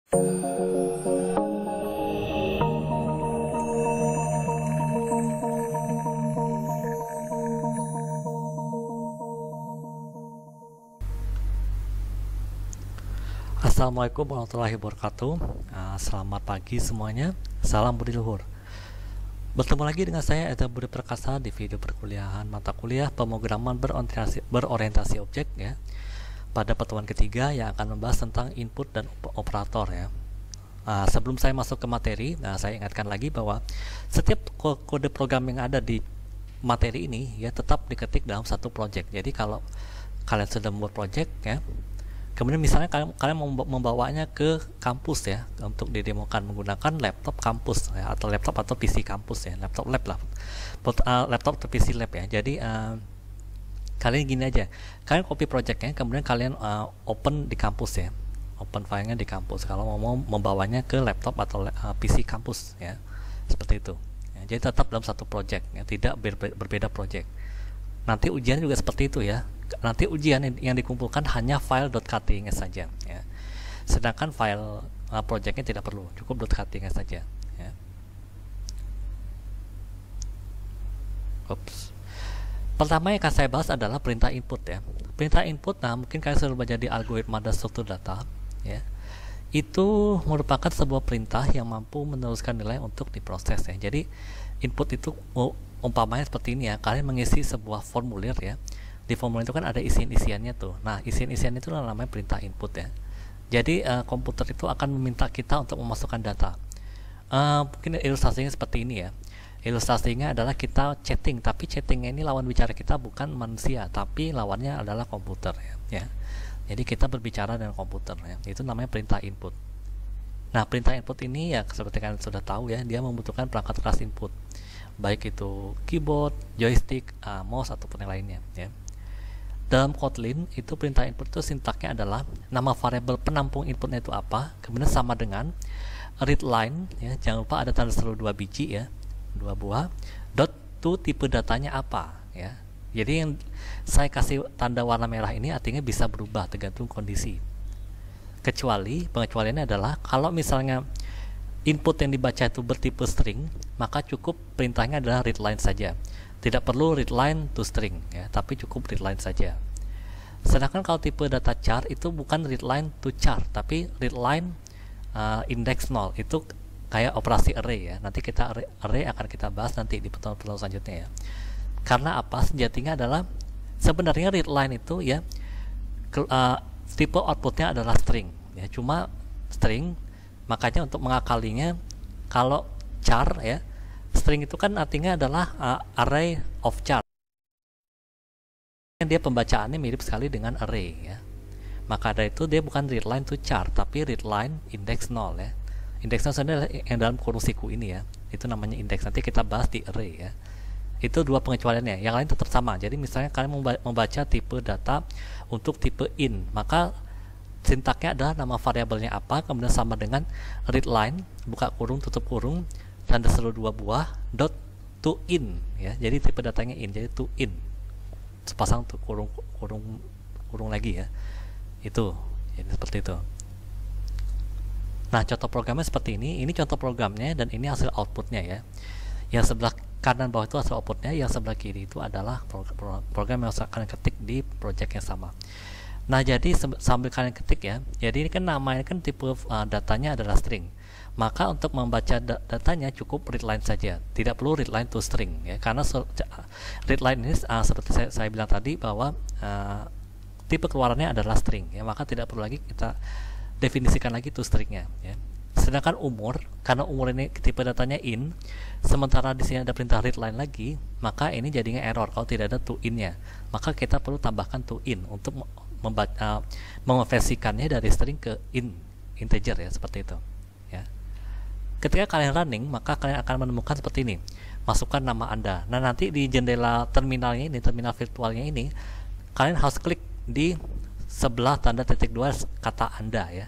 Assalamualaikum warahmatullahi wabarakatuh. Selamat pagi semuanya. Salam Budi Luhur. Bertemu lagi dengan saya Eda Budi Perkasa di video perkuliahan mata kuliah pemrograman berorientasi objek ya. Pada pertemuan ketiga yang akan membahas tentang input dan operator ya. Sebelum saya masuk ke materi, saya ingatkan lagi bahwa setiap kode program yang ada di materi ini ya tetap diketik dalam satu project. Jadi kalau kalian sudah membuat project ya, kemudian misalnya kalian membawanya ke kampus ya untuk didemokan menggunakan laptop kampus ya, atau laptop atau PC kampus ya, laptop lab lah, laptop atau PC lab ya. Jadi kalian gini aja, kalian copy projectnya, kemudian kalian open di kampus ya, open filenya di kampus. Kalau mau membawanya ke laptop atau PC kampus ya, seperti itu. Ya, jadi tetap dalam satu project ya, tidak berbeda project. Nanti ujian juga seperti itu ya. Nanti ujian yang dikumpulkan hanya file.ktings saja ya. Sedangkan file projectnya tidak perlu, cukup .ktings saja ya. Pertama yang akan saya bahas adalah perintah input ya. Perintah input, mungkin kalian sudah belajar di algoritma dan struktur data ya. Itu merupakan sebuah perintah yang mampu meneruskan nilai untuk diproses ya. Jadi input itu umpamanya seperti ini ya, kalian mengisi sebuah formulir ya. Di formulir itu kan ada isian-isiannya tuh. Nah, isian-isian itu namanya perintah input ya. Jadi komputer itu akan meminta kita untuk memasukkan data. Mungkin ilustrasinya seperti ini ya. Ilustrasinya adalah kita chatting, tapi chattingnya ini lawan bicara kita bukan manusia, tapi lawannya adalah komputer ya. Jadi kita berbicara dengan komputer ya. Itu namanya perintah input. Nah, perintah input ini ya seperti kalian sudah tahu ya, dia membutuhkan perangkat keras input, baik itu keyboard, joystick, mouse ataupun yang lainnya ya. Dalam Kotlin itu perintah input itu sintaknya adalah nama variabel penampung inputnya itu apa, kemudian sama dengan readline ya, jangan lupa ada tanda seru 2 biji ya, 2 buah, dot to tipe datanya apa ya. Jadi yang saya kasih tanda warna merah ini artinya bisa berubah tergantung kondisi. Kecuali pengecualiannya adalah kalau misalnya input yang dibaca itu bertipe string, maka cukup perintahnya adalah readline saja. Tidak perlu readline to string ya, tapi cukup readline saja. Sedangkan kalau tipe data char itu bukan readline to char, tapi readline index 0. Itu kayak operasi array ya. Nanti kita array akan kita bahas nanti di pertemuan selanjutnya ya. Karena apa? Sejatinya adalah sebenarnya readline itu ya tipe outputnya adalah string ya, cuma string. Makanya untuk mengakalinya, kalau char ya, string itu kan artinya adalah array of char. Dia pembacaannya mirip sekali dengan array ya. Maka dari itu dia bukan readline to char, tapi readline index 0 ya. Index 0 sebenarnya yang dalam kurung siku ini ya. Itu namanya index. Nanti kita bahas di array ya. Itu dua pengecualiannya. Yang lain tetap sama. Jadi misalnya kalian membaca tipe data untuk tipe int, maka sintaknya adalah nama variabelnya apa, kemudian sama dengan readline, buka kurung, tutup kurung, tanda seru 2 buah, dot to in ya. Jadi tipe datanya in, jadi to in. Sepasang tuh kurung lagi ya. Itu. Jadi seperti itu. Nah, contoh programnya seperti ini. Ini contoh programnya dan ini hasil outputnya ya. Yang sebelah kanan bawah itu hasil outputnya, yang sebelah kiri itu adalah program yang akan ketik di project yang sama. Nah, jadi sambil kalian ketik ya, jadi ini kan namanya kan tipe datanya adalah string. Maka untuk membaca datanya cukup readline saja, tidak perlu readline to string ya, karena readline ini seperti saya bilang tadi bahwa tipe keluarannya adalah string ya, maka tidak perlu lagi kita definisikan lagi to stringnya ya. Sedangkan umur, karena umur ini tipe datanya in, sementara di sini ada perintah readline lagi, maka ini jadinya error kalau tidak ada to in-nya. Maka kita perlu tambahkan to in untuk mengonversikannya dari string ke integer ya, seperti itu ya. Ketika kalian running, maka kalian akan menemukan seperti ini, masukkan nama Anda. Nah, nanti di jendela terminalnya ini, terminal virtualnya ini, kalian harus klik di sebelah tanda titik 2 kata Anda ya,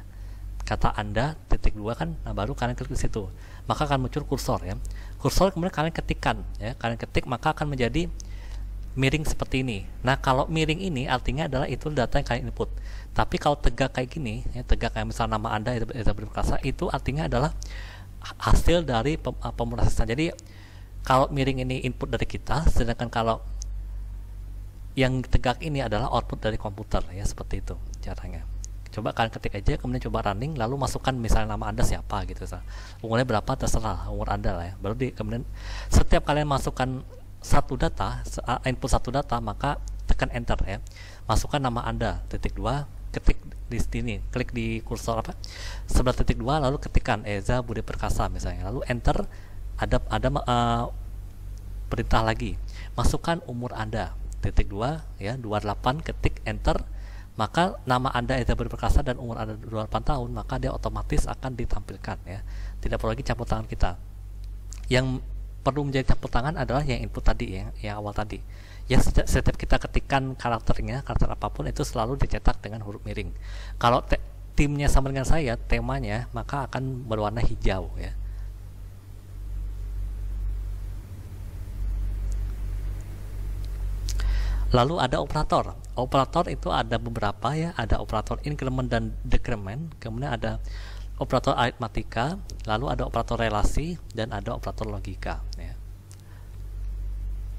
kata Anda titik 2 kan, nah baru kalian klik di situ, maka akan muncul kursor ya. Kursor kemudian kalian ketikkan ya, kalian ketik, maka akan menjadi miring seperti ini. Nah, kalau miring ini artinya adalah itu data yang kalian input. Tapi kalau tegak kayak gini, ya, tegak kayak misalnya nama Anda itu berperkasa, itu artinya adalah hasil dari pemrosesan. Jadi kalau miring ini input dari kita, sedangkan kalau yang tegak ini adalah output dari komputer, ya seperti itu caranya. Coba kalian ketik aja, kemudian coba running, lalu masukkan misalnya nama Anda siapa gitu, umurnya berapa terserah umur Anda lah ya. Baru kemudian setiap kalian masukkan satu data, input satu data, maka tekan enter ya. Masukkan nama Anda, titik 2, ketik di sini, klik di kursor sebelah titik 2, lalu ketikkan Eza Budi Perkasa misalnya, lalu enter. Ada perintah lagi, masukkan umur Anda, titik 2 ya, 28, ketik enter, maka nama Anda Eza Budi Perkasa dan umur Anda 28 tahun, maka dia otomatis akan ditampilkan ya. Tidak perlu lagi campur tangan kita. Yang perlu menjadi campur tangan adalah yang input tadi ya, yang awal tadi. Ya, setiap kita ketikkan karakter apapun itu selalu dicetak dengan huruf miring. Kalau timnya sama dengan saya, temanya, maka akan berwarna hijau ya. Lalu ada operator. Operator itu ada beberapa ya, ada operator increment dan decrement, kemudian ada operator aritmatika, lalu ada operator relasi, dan ada operator logika ya.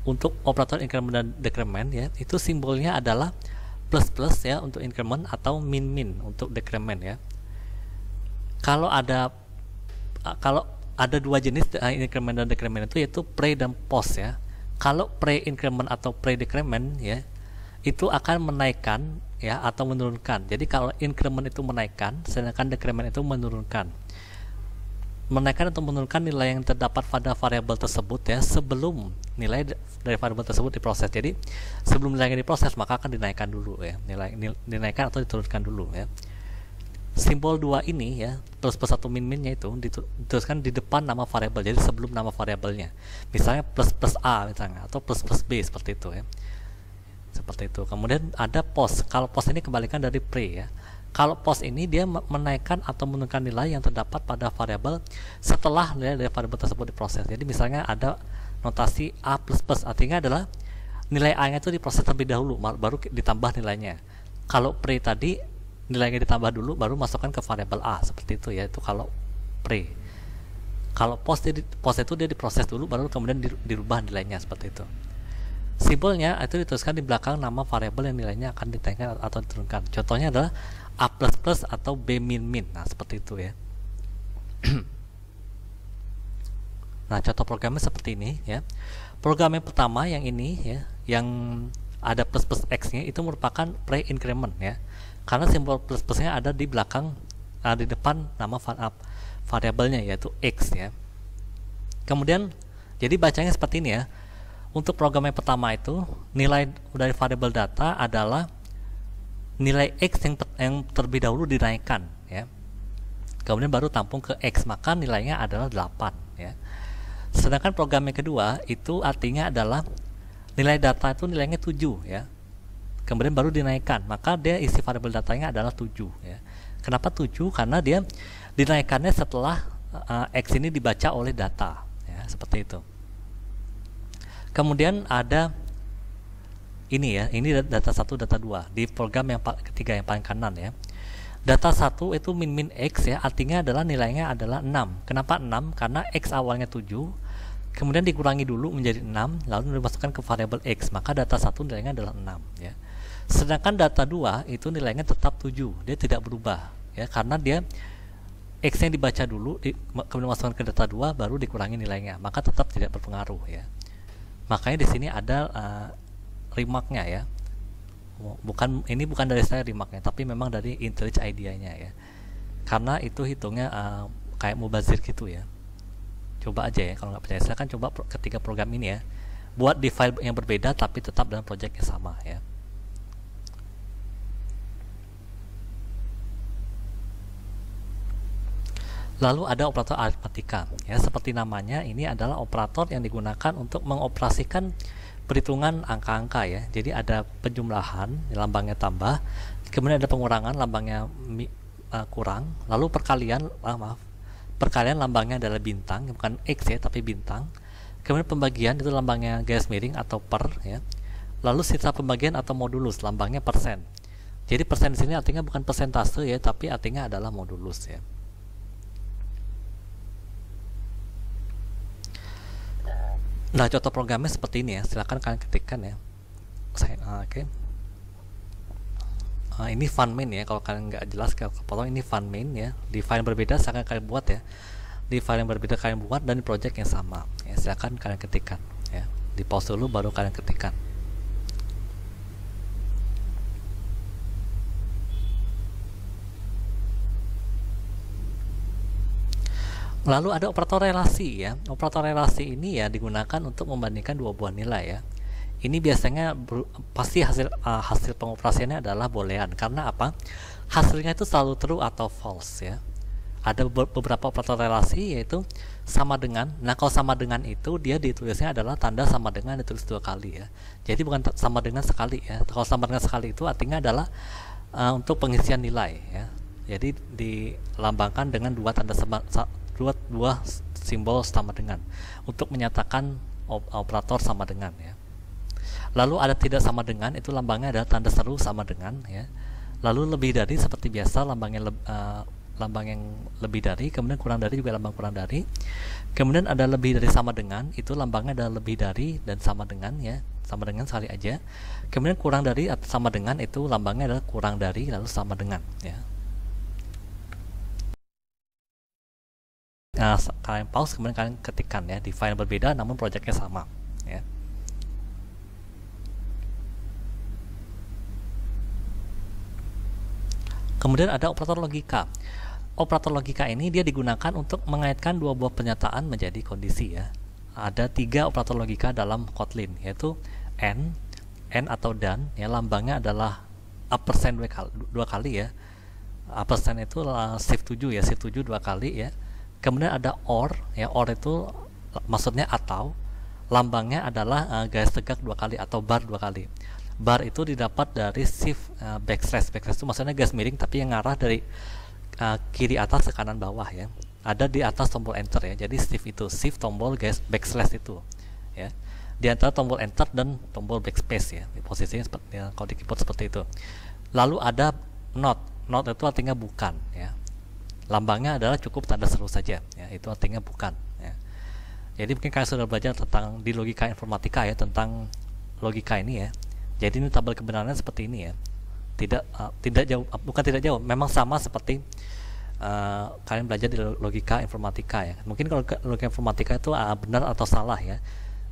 Untuk operator increment dan decrement ya, itu simbolnya adalah plus plus ya untuk increment atau min min untuk decrement ya. Kalau ada dua jenis increment dan decrement itu, yaitu pre dan post ya. Kalau pre-increment atau pre-decrement ya, itu akan menaikkan ya atau menurunkan. Jadi kalau increment itu menaikkan, sedangkan decrement itu menurunkan. Menaikkan atau menurunkan nilai yang terdapat pada variabel tersebut ya, sebelum nilai dari variabel tersebut diproses. Jadi sebelum nilainya diproses, maka akan dinaikkan dulu ya, dinaikkan atau diturunkan dulu ya. Simbol 2 ini ya, plus plus atau min minnya itu dituliskan di depan nama variabel, jadi sebelum nama variabelnya. Misalnya plus plus A misalnya, atau plus plus B seperti itu ya. Seperti itu. Kemudian ada post. Kalau post ini kebalikan dari pre ya. Kalau post ini dia menaikkan atau menurunkan nilai yang terdapat pada variabel setelah nilai dari variabel tersebut diproses. Jadi misalnya ada notasi A++, artinya adalah nilai A-nya itu diproses terlebih dahulu, baru ditambah nilainya. Kalau pre tadi nilainya ditambah dulu, baru masukkan ke variabel A, seperti itu ya. Itu kalau pre. Kalau post itu dia diproses dulu, baru kemudian dirubah nilainya, seperti itu. Simbolnya itu dituliskan di belakang nama variabel yang nilainya akan dinaikkan atau diturunkan. Contohnya adalah A++ atau B min min. Nah, seperti itu ya. Nah, contoh programnya seperti ini ya. Program yang pertama yang ini ya, yang ada plus plus x-nya itu merupakan pre-increment ya. Karena simbol plus plusnya ada di belakang, di depan nama variabelnya, yaitu x ya. Kemudian jadi bacanya seperti ini ya. Untuk program yang pertama itu nilai dari variabel data adalah nilai x yang terlebih dahulu dinaikkan ya. Kemudian baru tampung ke x, maka nilainya adalah 8 ya. Sedangkan program yang kedua itu artinya adalah nilai data itu nilainya 7 ya. Kemudian baru dinaikkan, maka dia isi variabel datanya adalah 7 ya. Kenapa 7? Karena dia dinaikkannya setelah x ini dibaca oleh data ya, seperti itu. Kemudian ada ini ya, ini data 1, data 2 di program yang ketiga yang paling kanan ya. Data 1 itu min min x ya, artinya adalah nilainya adalah 6. Kenapa 6? Karena x awalnya 7, kemudian dikurangi dulu menjadi 6, lalu dimasukkan ke variabel x, maka data 1 nilainya adalah 6 ya. Sedangkan data 2 itu nilainya tetap 7, dia tidak berubah ya, karena dia x-nya dibaca dulu, kemudian dimasukkan ke data 2, baru dikurangi nilainya, maka tetap tidak berpengaruh ya. Makanya di sini ada remark-nya ya. Ini bukan dari saya remark-nya, tapi memang dari IntelliJ IDEA-nya ya. Karena itu hitungnya kayak mubazir gitu ya. Coba aja ya, kalau nggak percaya silahkan coba ketiga program ini ya. Buat di file yang berbeda tapi tetap dalam project yang sama ya. Lalu ada operator aritmatika ya, seperti namanya, ini adalah operator yang digunakan untuk mengoperasikan perhitungan angka-angka ya. Jadi ada penjumlahan, lambangnya tambah, kemudian ada pengurangan, lambangnya kurang, lalu perkalian lambangnya adalah bintang, bukan x ya tapi bintang. Kemudian pembagian itu lambangnya garis miring atau per ya. Lalu sisa pembagian atau modulus, lambangnya persen. Jadi persen di sini artinya bukan persentase ya, tapi artinya adalah modulus ya. Nah, contoh programnya seperti ini ya. Silakan kalian ketikkan ya. Oke. Ini fun main ya. Kalau kalian nggak jelas, potong ini fun main ya. Di file yang berbeda silakan kalian buat ya. Di file yang berbeda kalian buat dan di project yang sama. Ya, silakan kalian ketikkan ya. Di pause dulu baru kalian ketikkan. Lalu ada operator relasi ya. Operator relasi ini ya digunakan untuk membandingkan dua buah nilai ya. Ini biasanya pasti hasil pengoperasiannya adalah boolean. Karena apa? Hasilnya itu selalu true atau false ya. Ada beberapa operator relasi yaitu sama dengan. Nah, kalau sama dengan itu dia ditulisnya adalah tanda sama dengan ditulis dua kali ya. Jadi bukan sama dengan sekali ya. Kalau sama dengan sekali itu artinya adalah untuk pengisian nilai ya. Jadi dilambangkan dengan dua tanda dua simbol sama dengan untuk menyatakan operator sama dengan ya. Lalu ada tidak sama dengan, itu lambangnya adalah tanda seru sama dengan ya. Lalu lebih dari seperti biasa lambangnya lambang yang lebih dari, kemudian kurang dari juga lambang kurang dari. Kemudian ada lebih dari sama dengan, itu lambangnya adalah lebih dari dan sama dengan ya, sama dengan sekali aja. Kemudian kurang dari atau sama dengan itu lambangnya adalah kurang dari lalu sama dengan ya. Nah, kalian pause kemudian kalian ketikkan ya di file berbeda namun projectnya sama ya. Kemudian ada operator logika. Operator logika ini dia digunakan untuk mengaitkan dua buah pernyataan menjadi kondisi ya. Ada 3 operator logika dalam Kotlin yaitu n atau dan ya, lambangnya adalah ampersand dua kali ya. Ampersand itu shift 7 ya, shift 7 2 kali ya. Kemudian ada or ya, or itu maksudnya atau, lambangnya adalah garis tegak 2 kali atau bar 2 kali. Bar itu didapat dari shift backslash itu maksudnya garis miring tapi yang ngarah dari kiri atas ke kanan bawah ya. Ada di atas tombol enter ya. Jadi shift tombol backslash itu ya. Di antara tombol enter dan tombol backspace ya. Posisinya seperti ya, kalau di keyboard seperti itu. Lalu ada not itu artinya bukan ya. Lambangnya adalah cukup tanda seru saja ya, itu artinya bukan ya. Jadi mungkin kalian sudah belajar tentang di logika informatika ya, tentang logika ini ya. Jadi ini tabel kebenarannya seperti ini ya. Tidak jauh, bukan tidak jauh, memang sama seperti kalian belajar di logika informatika ya. Mungkin kalau logika informatika itu benar atau salah ya.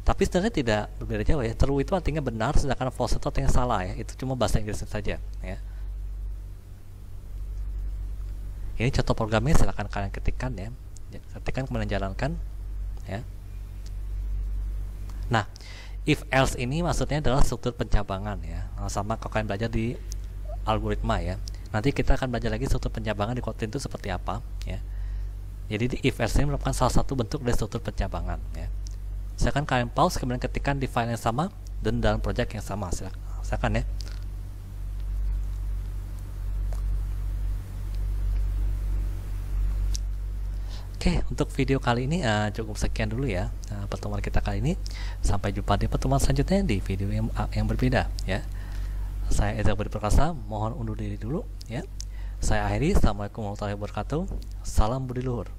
Tapi sebenarnya tidak berbeda jauh ya. True itu artinya benar, sedangkan false itu artinya salah ya. Itu cuma bahasa Inggrisnya saja ya. Ini contoh programnya, silahkan kalian ketikkan ya. Ketikkan kemudian jalankan ya. Nah, if else ini maksudnya adalah struktur pencabangan ya. Sama kalau kalian belajar di algoritma ya. Nanti kita akan belajar lagi struktur pencabangan di Kotlin itu seperti apa ya. Jadi if else ini merupakan salah satu bentuk dari struktur pencabangan ya. Silahkan kalian pause kemudian ketikkan di file yang sama dan dalam project yang sama. Silahkan ya. Oke, untuk video kali ini cukup sekian dulu ya pertemuan kita kali ini. Sampai jumpa di pertemuan selanjutnya di video yang berbeda ya. Saya Eza Budi Perkasa, mohon undur diri dulu ya. Saya akhiri. Assalamualaikum warahmatullahi wabarakatuh. Salam budi luhur.